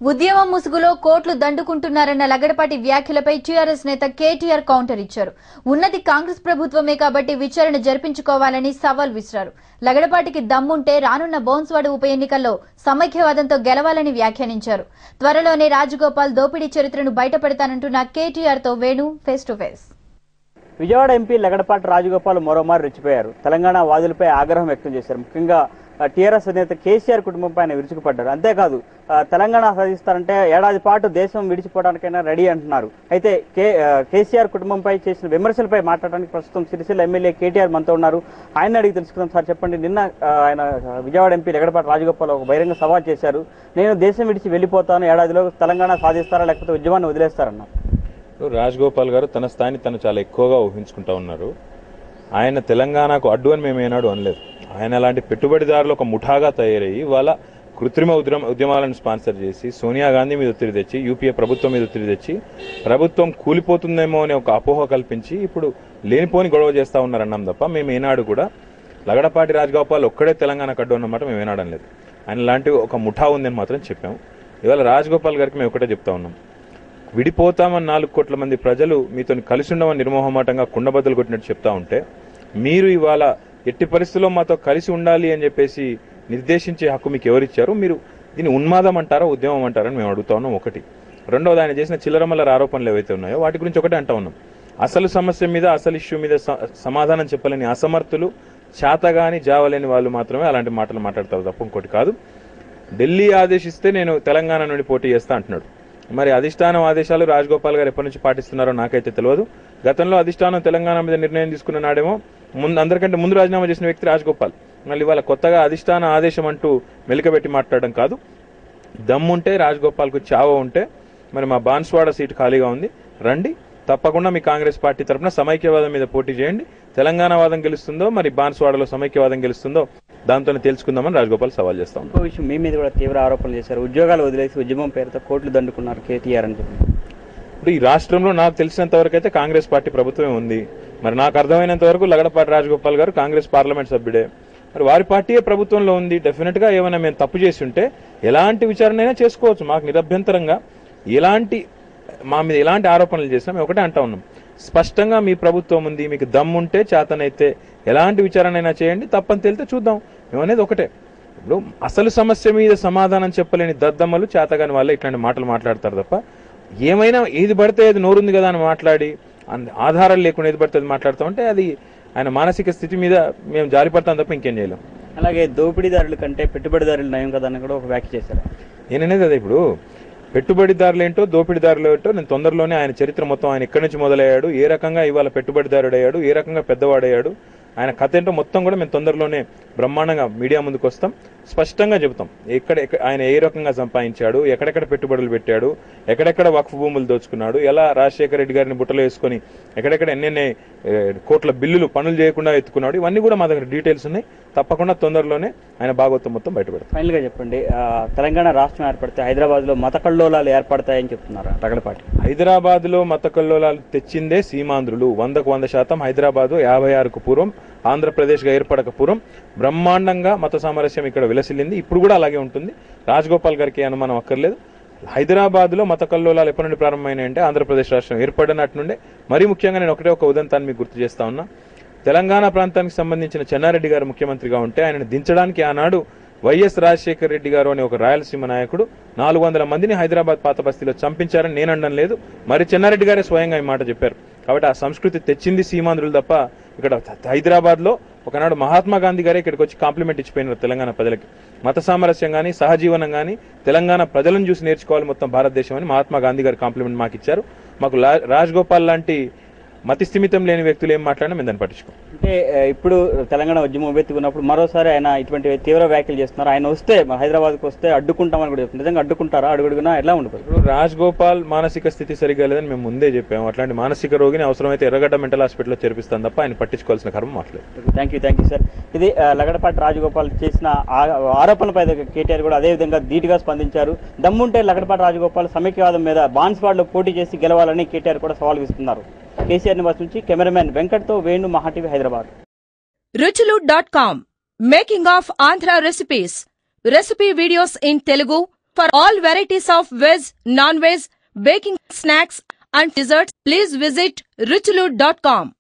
ఉద్యమం ముసుగులో కోట్లు దండుకుంటున్నారన్న లగడపాటి వ్యాఖ్యలపై టీఆర్ఎస్ నేత కేటీఆర్ కౌంటర్ ఇచ్చారు. ఉన్నది కాంగ్రెస్ ప్రభుత్వమే కాబట్టి విచారణ జరిపించుకోవాలని సవాల్ విసిరారు. లగడపాటికి దమ్ముంటే రానున్న బౌన్స్వాడ ఉప ఎన్నికల్లో సమైక్యవాదంతో గెలవాలని వ్యాఖ్యానించారు. త్వరలోనే రాజగోపాల్ దోపిడీ చరిత్రను బయటపెడతానంటున్న కేటీఆర్ తో Venu face to face. Vijayawada MP Lagadapati Rajagopal మరోమారు రెచ్చిపోయారు. తెలంగాణ వాదులపై ఆగ్రహం వ్యక్తం చేశారు. ముఖ్యంగా టీఆర్ఎస్ అధినేత కేసీఆర్ కుటుంబంపై ఆయన విరుచుకుపడ్డారు. అంతేకాదు తెలంగాణ సాధిస్తారంటే ఏడాది పాటు దేశం విడిచిపోవడానికైనా రెడీ అంటున్నారు. అయితే కేసీఆర్ కుటుంబంపై చేసిన విమర్శలపై మాట్లాడడానికి ప్రస్తుతం సిరిసిల్ల ఎమ్మెల్యే కేటీఆర్ మనతో ఉన్నారు. ఆయన అడిగి తెలుసుకుందాం. సార్ చెప్పండి, నిన్న ఆయన విజయవాడ ఎంపీ లగడపాటి రాజగోపాల్ ఒక బహిరంగ సవాల్ చేశారు. నేను దేశం విడిచి వెళ్ళిపోతాను, ఏడాదిలో తెలంగాణ సాధిస్తారా లేకపోతే ఉద్యమాన్ని వదిలేస్తారన్నారు. రాజగోపాల్ గారు తన స్థాయిని తను చాలా ఎక్కువగా ఊహించుకుంటా ఉన్నారు. ఆయన తెలంగాణకు అడ్డు అని మేము ఏనాడు అనలేదు. ఆయన అలాంటి పెట్టుబడిదారులు ఒక ముఠాగా తయారయ్యి వాళ్ళ కృత్రిమ ఉద్యమాలను స్పాన్సర్ చేసి సోనియా గాంధీ మీద ఒత్తిడి తెచ్చి యూపీఏ ప్రభుత్వం మీద ఒత్తిడి తెచ్చి ప్రభుత్వం కూలిపోతుందేమో అనే ఒక అపోహ కల్పించి ఇప్పుడు లేనిపోని గొడవ చేస్తా ఉన్నారన్నాం తప్ప మేము ఏనాడు కూడా లగడపాటి రాజగోపాల్ ఒక్కడే తెలంగాణకు అడ్డు అన్నమాట మేము ఏనాడు అనలేదు. ఆయన లాంటి ఒక ముఠా ఉందని మాత్రం చెప్పాము. ఇవాళ రాజగోపాల్ గారికి మేము ఒకటే చెప్తా ఉన్నాం, విడిపోతామని 4 కోట్ల మంది ప్రజలు మీతో కలిసి ఉండమని నిర్మోహమాటంగా కుండబద్దలు కొట్టినట్టు చెప్తా ఉంటే మీరు ఇవాళ ఎట్టి పరిస్థితుల్లో మాతో కలిసి ఉండాలి అని చెప్పేసి నిర్దేశించే హక్కు మీకు ఎవరిచ్చారు? మీరు దీన్ని ఉన్మాదం అంటారా ఉద్యమం అంటారని మేము అడుగుతా ఉన్నాం. ఒకటి. రెండవది, ఆయన చేసిన చిల్లరమల్లర ఆరోపణలు ఏవైతే ఉన్నాయో వాటి గురించి ఒకటే అంటా ఉన్నాం. అసలు సమస్య మీద అసలు ఇష్యూ మీద సమాధానం చెప్పలేని అసమర్థులు, చేతగాని జావలేని వాళ్ళు మాత్రమే అలాంటి మాటలు మాట్లాడతారు తప్ప ఇంకోటి కాదు. ఢిల్లీ ఆదేశిస్తే నేను తెలంగాణ నుండి పోటీ చేస్తా అంటున్నాడు. మరి అధిష్టానం ఆదేశాలు రాజగోపాల్ గారు ఎప్పటి నుంచి పాటిస్తున్నారో నాకైతే తెలియదు. గతంలో అధిష్టానం తెలంగాణ మీద నిర్ణయం తీసుకున్న నాడేమో అందరికంటే ముందు రాజీనామా చేసిన వ్యక్తి రాజగోపాల్. మళ్ళీ ఇవాళ కొత్తగా అధిష్టాన ఆదేశం అంటూ మెలికబెట్టి మాట్లాడడం కాదు. దమ్ముంటే రాజగోపాల్కు చావ ఉంటే మరి మా బాన్స్వాడ సీటు ఖాళీగా ఉంది, రండి, తప్పకుండా మీ కాంగ్రెస్ పార్టీ తరఫున సమైక్యవాదం మీద పోటీ చేయండి. తెలంగాణ వాదం గెలుస్తుందో మరి బాన్స్వాడలో సమైక్యవాదం గెలుస్తుందో దాంతోనే తెలుసుకుందామని రాజగోపాల్ సవాల్ చేస్తాం. ఇంకో విషయం, మీ మీద కూడా తీవ్ర ఆరోపణలు చేశారు. ఉద్యోగాలు వదిలేసి ఉద్యమం పేరుతో కోట్లు దండుకున్నారు కేటీఆర్ అని చెప్పి. ఇప్పుడు ఈ రాష్ట్రంలో నాకు తెలిసినంత వరకు అయితే కాంగ్రెస్ పార్టీ ప్రభుత్వమే ఉంది. మరి నాకు అర్థమైనంత వరకు లగడపాటి రాజగోపాల్ గారు కాంగ్రెస్ పార్లమెంట్ సభ్యుడే. మరి వారి పార్టీయే ప్రభుత్వంలో ఉంది. డెఫినెట్ గా ఏమైనా మేము తప్పు చేసి ఉంటే ఎలాంటి విచారణ అయినా చేసుకోవచ్చు. మాకు నిరభ్యంతరంగా మా మీద ఎలాంటి ఆరోపణలు చేసినా మేము ఒకటే అంటా ఉన్నాం, స్పష్టంగా మీ ప్రభుత్వం ఉంది, మీకు దమ్ముంటే చేతనైతే ఎలాంటి విచారణ అయినా చేయండి, తప్పని తేలితే చూద్దాం. మేమనేది ఒకటే. ఇప్పుడు అసలు సమస్య మీద సమాధానం చెప్పలేని దద్దమ్మలు, చేతగాని వాళ్ళే ఇట్లాంటి మాటలు మాట్లాడతారు తప్ప ఏమైనా ఏది పడితే ఏది నోరుంది కదా అని మాట్లాడి ఆధారాలు లేకుండా ఏది పడితే అది మాట్లాడతామంటే అది ఆయన మానసిక స్థితి మీద మేము జారిపడతాం తప్ప ఇంకేం చేయలేం. అలాగే దోపిడీదారుల కంటే పెట్టుబడిదారులు నయం కదా అని కూడా ఒక వ్యాఖ్య చేశారు. నేననేది అదే, ఇప్పుడు పెట్టుబడిదారులు ఏంటో దోపిడీదారులు ఏంటో నేను తొందరలోనే ఆయన చరిత్ర మొత్తం ఆయన ఎక్కడి నుంచి మొదలయ్యాడు, ఏ రకంగా ఇవాళ పెట్టుబడిదారుడు అయ్యాడు, ఏ రకంగా పెద్దవాడయ్యాడు, ఆయన కథ ఏంటో మొత్తం కూడా మేము తొందరలోనే బ్రహ్మాండంగా మీడియా ముందుకు వస్తాం, స్పష్టంగా చెబుతాం. ఆయన ఏ రకంగా సంపాదించాడు, ఎక్కడెక్కడ పెట్టుబడులు పెట్టాడు, ఎక్కడెక్కడ వక్ఫ్ భూములు దోచుకున్నాడు, ఎలా రాజశేఖర రెడ్డి గారిని బుట్టలో వేసుకుని ఎక్కడెక్కడ ఎన్నెన్ని కోట్ల బిల్లులు పనులు చేయకుండా ఎత్తుకున్నాడు, ఇవన్నీ కూడా మా దగ్గర డీటెయిల్స్ ఉన్నాయి. తప్పకుండా తొందరలోనే ఆయన భాగవతం మొత్తం బయటపెడతాం. ఫైనల్ గా చెప్పండి, తెలంగాణ రాష్ట్రం ఏర్పడితే హైదరాబాద్ లో మత కల్లోలాలు ఏర్పడతాయని చెప్తున్నారు లగడపాటి. హైదరాబాద్ లో మత కల్లోలాలు తెచ్చిందే సీమాంధ్రులు. 100% హైదరాబాద్ 56కు పూర్వం ఆంధ్రప్రదేశ్ గా ఏర్పడక పూర్వం బ్రహ్మాండంగా మత సామరస్యం ఇక్కడ విలసిల్లింది. ఇప్పుడు కూడా అలాగే ఉంటుంది. రాజగోపాల్ గారికి అనుమానం అక్కర్లేదు. హైదరాబాద్ లో మత కల్లోలాలు ఎప్పటి నుండి ప్రారంభమైనాయంటే ఆంధ్రప్రదేశ్ రాష్ట్రం ఏర్పడినట్టు నుండే. మరీ ముఖ్యంగా నేను ఒక ఉదంతాన్ని మీకు గుర్తు చేస్తా ఉన్నా. తెలంగాణ ప్రాంతానికి సంబంధించిన చెన్నారెడ్డి గారు ముఖ్యమంత్రిగా ఉంటే ఆయనను దించడానికి ఆనాడు వైఎస్ రాజశేఖర రెడ్డి గారు అనే ఒక రాయలసీమ నాయకుడు 400 మందిని హైదరాబాద్ పాత బస్తీలో చంపించారని నేను అనడం లేదు, మరి చెన్నారెడ్డి గారే స్వయంగా ఈ మాట చెప్పారు. కాబట్టి ఆ సంస్కృతి తెచ్చింది సీమాంధ్రులు తప్ప ఇక్కడ హైదరాబాద్ లో ఒకనాడు మహాత్మా గాంధీ గారే ఇక్కడికి వచ్చి కాంప్లిమెంట్ ఇచ్చిపోయినారు తెలంగాణ ప్రజలకి. మత సామరస్యం గానీ సహజీవనం గానీ తెలంగాణ ప్రజలను చూసి నేర్చుకోవాలి మొత్తం భారతదేశం అని మహాత్మా గాంధీ గారు కాంప్లిమెంట్ మాకు ఇచ్చారు. మాకు రాజగోపాల్ లాంటి మతి స్థిమితం లేని వ్యక్తులు ఏం మాట్లాడినా మేము దాన్ని పట్టించుకోం. అంటే ఇప్పుడు తెలంగాణ ఉద్యమం ఉవ్వెత్తుకున్నప్పుడు మరోసారి ఆయన ఇటువంటి తీవ్ర వ్యాఖ్యలు చేస్తున్నారు. ఆయన వస్తే హైదరాబాద్కు వస్తే అడ్డుకుంటామని కూడా చెప్తున్నారు. నిజంగా అడ్డుకుంటారా? అడుగుడుగునా ఎలా ఉంటుంది? ఇప్పుడు రాజగోపాల్ మానసిక స్థితి సరిగా లేదని మేము ముందే చెప్పాము. అట్లాంటి మానసిక రోగిని అవసరమైతే ఎర్రగడ్డ మెంటల్ హాస్పిటల్లో చేర్పిస్తాం తప్ప ఆయన పట్టించుకోవాల్సిన కర్మ మాట్లాడు. Thank you sir. ఇది లగడపాటి రాజగోపాల్ చేసిన ఆరోపణలపై కేటీఆర్ కూడా అదే విధంగా ధీటుగా స్పందించారు. దమ్ముంటే లగడపాటి రాజగోపాల్ సమైక్యవాదం మీద బాన్స్వాడలో పోటీ చేసి గెలవాలని కేటీఆర్ కూడా సవాల్ విస్తున్నారు. కేసీఆర్ నివాస్ నుంచి కెమెరామెన్ వెంకట్తో Venu, Maha TV, Hyderabad. ruchilu.com making of Andhra recipes. Recipe videos in Telugu, For all varieties of veg, non-veg, baking snacks and desserts, please visit Ruchulu.com.